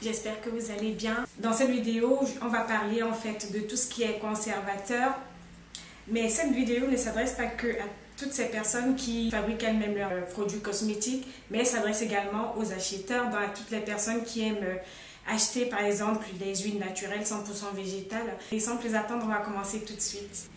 J'espère que vous allez bien. Dans cette vidéo, on va parler en fait de tout ce qui est conservateur. Mais cette vidéo ne s'adresse pas que à toutes ces personnes qui fabriquent elles-mêmes leurs produits cosmétiques, mais elle s'adresse également aux acheteurs, à toutes les personnes qui aiment acheter par exemple des huiles naturelles 100% végétales. Et sans plus attendre, on va commencer tout de suite.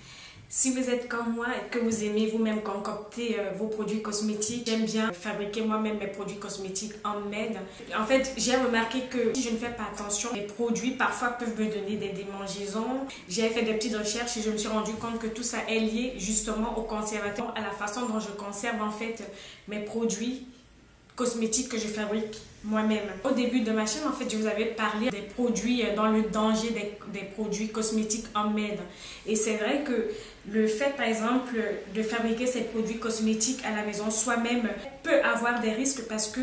Si vous êtes comme moi et que vous aimez vous-même concocter vos produits cosmétiques, j'aime bien fabriquer moi-même mes produits cosmétiques handmade. En fait, j'ai remarqué que si je ne fais pas attention, les produits parfois peuvent me donner des démangeaisons. J'ai fait des petites recherches et je me suis rendu compte que tout ça est lié justement au conservateur, à la façon dont je conserve en fait mes produits cosmétiques que je fabrique moi-même. Au début de ma chaîne, en fait, je vous avais parlé des produits dans le danger des produits cosmétiques handmade. Et c'est vrai que le fait, par exemple, de fabriquer ces produits cosmétiques à la maison soi-même peut avoir des risques parce que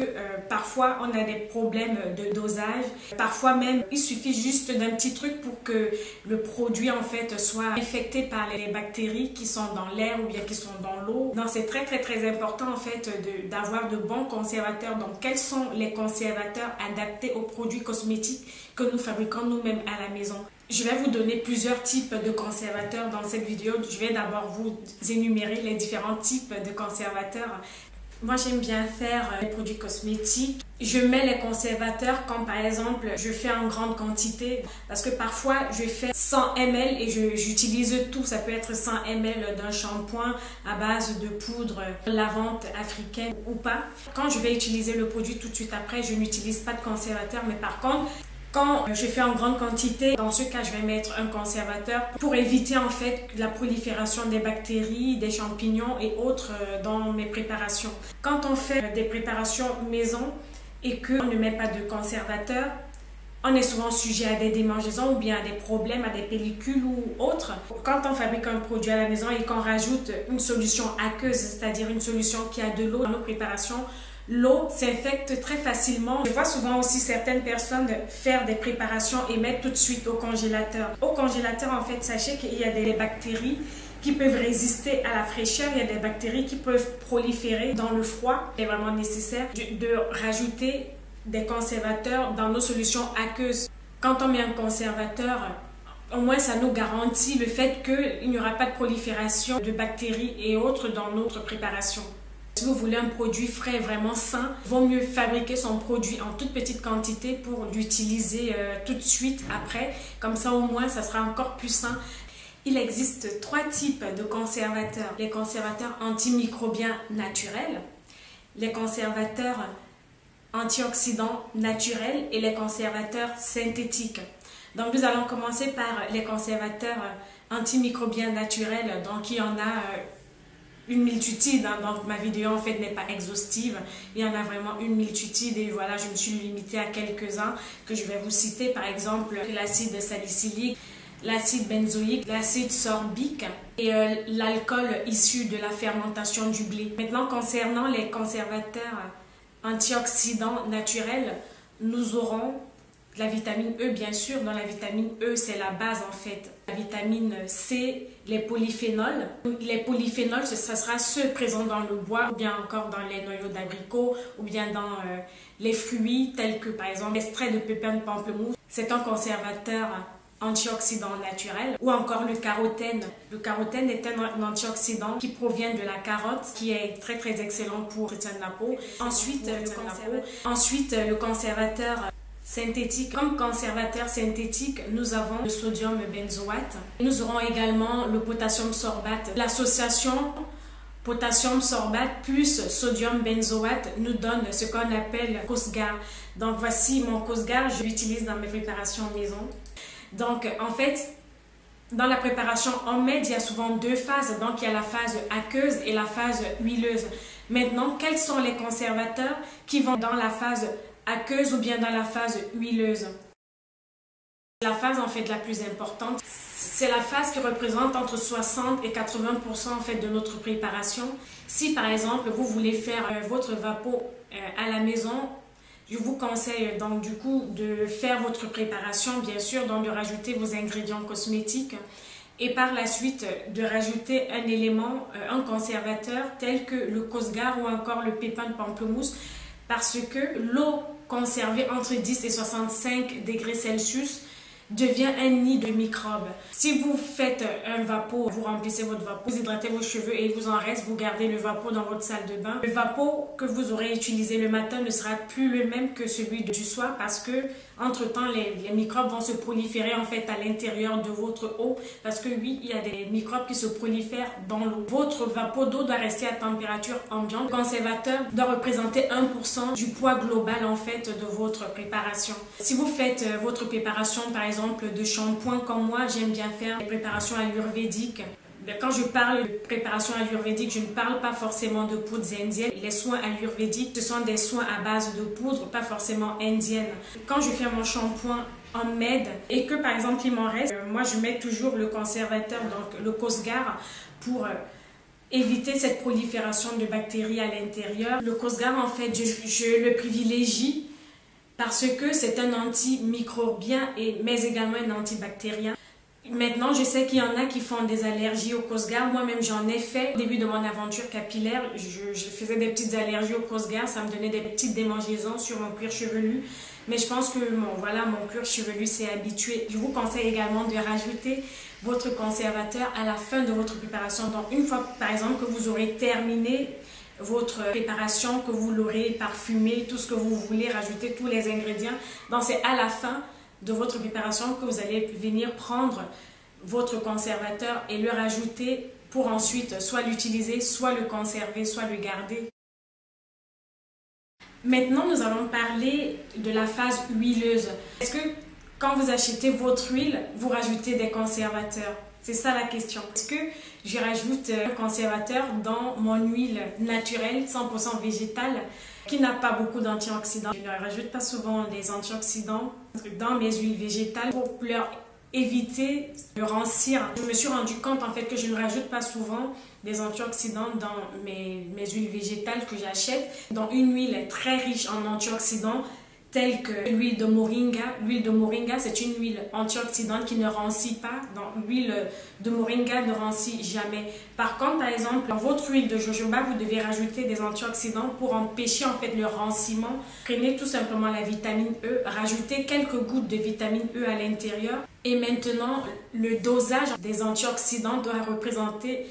parfois on a des problèmes de dosage. Parfois même, il suffit juste d'un petit truc pour que le produit en fait soit infecté par les bactéries qui sont dans l'air ou bien qui sont dans l'eau. Donc c'est très important en fait d'avoir de bons conservateurs. Donc quels sont les conservateurs adaptés aux produits cosmétiques que nous fabriquons nous-mêmes à la maison? Je vais vous donner plusieurs types de conservateurs dans cette vidéo. Je vais d'abord vous énumérer les différents types de conservateurs. Moi, j'aime bien faire les produits cosmétiques. Je mets les conservateurs quand, par exemple, je fais en grande quantité. Parce que parfois, je fais 100 ml et j'utilise tout. Ça peut être 100 ml d'un shampoing à base de poudre lavante africaine ou pas. Quand je vais utiliser le produit tout de suite après, je n'utilise pas de conservateur. Mais par contre, quand je fais en grande quantité, dans ce cas, je vais mettre un conservateur pour éviter en fait la prolifération des bactéries, des champignons et autres dans mes préparations. Quand on fait des préparations maison et qu'on ne met pas de conservateur, on est souvent sujet à des démangeaisons ou bien à des problèmes, à des pellicules ou autres. Quand on fabrique un produit à la maison et qu'on rajoute une solution aqueuse, c'est-à-dire une solution qui a de l'eau dans nos préparations, l'eau s'infecte très facilement. Je vois souvent aussi certaines personnes faire des préparations et mettre tout de suite au congélateur. Au congélateur, en fait, sachez qu'il y a des bactéries qui peuvent résister à la fraîcheur. Il y a des bactéries qui peuvent proliférer dans le froid. C'est vraiment nécessaire de rajouter des conservateurs dans nos solutions aqueuses. Quand on met un conservateur, au moins ça nous garantit le fait qu'il n'y aura pas de prolifération de bactéries et autres dans notre préparation. Si vous voulez un produit frais, vraiment sain, il vaut mieux fabriquer son produit en toute petite quantité pour l'utiliser tout de suite après. Comme ça, au moins, ça sera encore plus sain. Il existe 3 types de conservateurs. Les conservateurs antimicrobiens naturels, les conservateurs antioxydants naturels et les conservateurs synthétiques. Donc, nous allons commencer par les conservateurs antimicrobiens naturels. Donc, il y en a une multitude, donc ma vidéo en fait n'est pas exhaustive, il y en a vraiment une multitude et voilà, je me suis limitée à quelques-uns que je vais vous citer, par exemple l'acide salicylique, l'acide benzoïque, l'acide sorbique et l'alcool issu de la fermentation du blé. Maintenant, concernant les conservateurs antioxydants naturels, nous aurons la vitamine E, bien sûr. Dans la vitamine E, c'est la base en fait. La vitamine C, les polyphénols. Les polyphénols, ça sera ceux présents dans le bois, ou bien encore dans les noyaux d'abricot, ou bien dans les fruits, tels que par exemple l'extrait de pépins de pamplemousse. C'est un conservateur antioxydant naturel. Ou encore le carotène. Le carotène est un antioxydant qui provient de la carotte, qui est très excellent pour l'entretien de la peau. Ensuite, le conservateur synthétique. Comme conservateur synthétique, nous avons le sodium benzoate. Nous aurons également le potassium sorbate. L'association potassium sorbate plus sodium benzoate nous donne ce qu'on appelle Cosgar. Donc voici mon Cosgar, je l'utilise dans mes préparations maison. Donc en fait, dans la préparation handmade, il y a souvent 2 phases. Donc il y a la phase aqueuse et la phase huileuse. Maintenant, quels sont les conservateurs qui vont dans la phase aqueuse ou bien dans la phase huileuse? La phase en fait la plus importante, c'est la phase qui représente entre 60 et 80% en fait de notre préparation. Si par exemple vous voulez faire votre vapeau à la maison, je vous conseille donc du coup de faire votre préparation, bien sûr, donc de rajouter vos ingrédients cosmétiques et par la suite de rajouter un élément, un conservateur tel que le Cosgar ou encore le pépin de pamplemousse, parce que l'eau conservé entre 10 et 65 degrés Celsius devient un nid de microbes. Si vous faites un vapeau, vous remplissez votre vapeau, vous hydratez vos cheveux et il vous en reste, vous gardez le vapeau dans votre salle de bain. Le vapeau que vous aurez utilisé le matin ne sera plus le même que celui du soir parce que entre-temps, les microbes vont se proliférer en fait à l'intérieur de votre eau parce que oui, il y a des microbes qui se prolifèrent dans l'eau. Votre vapeau d'eau doit rester à température ambiante. Le conservateur doit représenter 1% du poids global en fait de votre préparation. Si vous faites votre préparation par exemple de shampoing comme moi, j'aime bien faire des préparations ayurvédiques. Quand je parle de préparation ayurvédique, je ne parle pas forcément de poudres indiennes. Les soins ayurvédiques, ce sont des soins à base de poudre, pas forcément indiennes. Quand je fais mon shampoing en med et que par exemple il m'en reste, moi je mets toujours le conservateur, donc le Cosgar, pour éviter cette prolifération de bactéries à l'intérieur. Le Cosgar en fait, je le privilégie parce que c'est un antimicrobien mais également un antibactérien. Maintenant, je sais qu'il y en a qui font des allergies au Cosgar. Moi-même, j'en ai fait. Au début de mon aventure capillaire, je faisais des petites allergies au Cosgar. Ça me donnait des petites démangeaisons sur mon cuir chevelu. Mais je pense que mon cuir chevelu s'est habitué. Je vous conseille également de rajouter votre conservateur à la fin de votre préparation. Donc, une fois, par exemple, que vous aurez terminé votre préparation, que vous l'aurez parfumé, tout ce que vous voulez, rajouter tous les ingrédients. Donc, c'est à la fin de votre préparation que vous allez venir prendre votre conservateur et le rajouter pour ensuite soit l'utiliser, soit le conserver, soit le garder. Maintenant, nous allons parler de la phase huileuse. Est-ce que quand vous achetez votre huile, vous rajoutez des conservateurs? C'est ça la question. Est-ce que je rajoute un conservateur dans mon huile naturelle, 100% végétale, qui n'a pas beaucoup d'antioxydants? Je ne rajoute pas souvent des antioxydants dans mes huiles végétales pour leur éviter de rancir. Je me suis rendu compte en fait que je ne rajoute pas souvent des antioxydants dans mes huiles végétales que j'achète. Dans une huile très riche en antioxydants, telle que l'huile de moringa. L'huile de moringa, c'est une huile antioxydante qui ne rancit pas. Donc, l'huile de moringa ne rancit jamais. Par contre, par exemple, dans votre huile de jojoba, vous devez rajouter des antioxydants pour empêcher en fait le ranciment. Prenez tout simplement la vitamine E, rajoutez quelques gouttes de vitamine E à l'intérieur. Et maintenant, le dosage des antioxydants doit représenter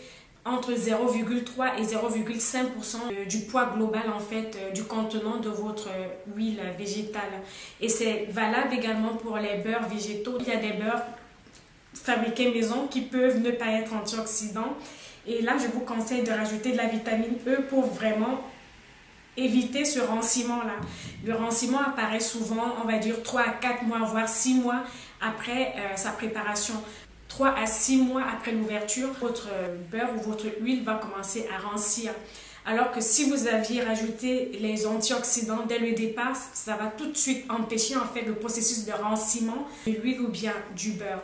entre 0,3 et 0,5% du poids global en fait du contenant de votre huile végétale. Et c'est valable également pour les beurres végétaux. Il y a des beurres fabriqués maison qui peuvent ne pas être antioxydants. Et là, je vous conseille de rajouter de la vitamine E pour vraiment éviter ce ranciment-là. Le ranciment apparaît souvent, on va dire 3 à 4 mois, voire 6 mois après sa préparation. 3 à 6 mois après l'ouverture, votre beurre ou votre huile va commencer à rancir. Alors que si vous aviez rajouté les antioxydants dès le départ, ça va tout de suite empêcher en fait le processus de ranciment de l'huile ou bien du beurre.